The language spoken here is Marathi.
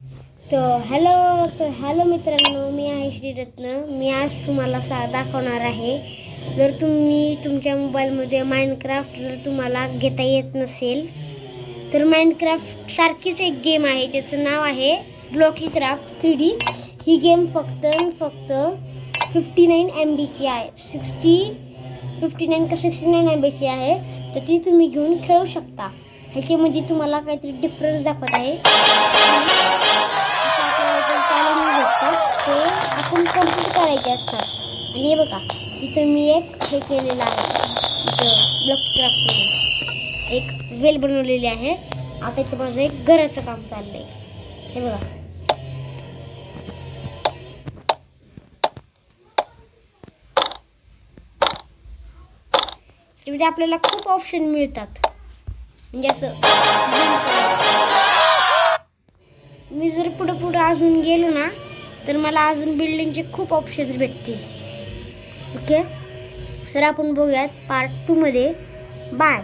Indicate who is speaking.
Speaker 1: हॅलो मित्रांनो, मी आहे श्रीरत्न. मी आज तुम्हाला दाखवणार आहे. जर तुम्ही तुमच्या मोबाईलमध्ये माइनक्राफ्ट जर तुम्हाला घेता येत नसेल तर माइनक्राफ्ट सारखीच एक गेम आहे, त्याचं नाव आहे ब्लॉकी क्राफ्ट 3D. ही गेम फक्त 59 MBची आहे. 59 का 69 MBची आहे. तर ती तुम्ही घेऊन खेळू शकता. ह्याच्यामध्ये तुम्हाला काहीतरी डिफरन्स दाखवत आहे. ते आपण कम्प्लीट करायचे असतात. आणि हे बघा, इथं मी एक हे केलेलं आहे. इथं ब्लॉकी क्राफ्टमध्ये एक वेल बनवलेली आहे. आता इथं माझं एक घराचं काम चाललंय. हे बघा, त्यामध्ये आपल्याला खूप ऑप्शन मिळतात. म्हणजे असं मी जर पुढं अजून गेलो ना तर मला अजून बिल्डिंगचे खूप ऑप्शन्स भेटतील. ओके, तर आपण बघूयात पार्ट 2 मध्ये. बाय.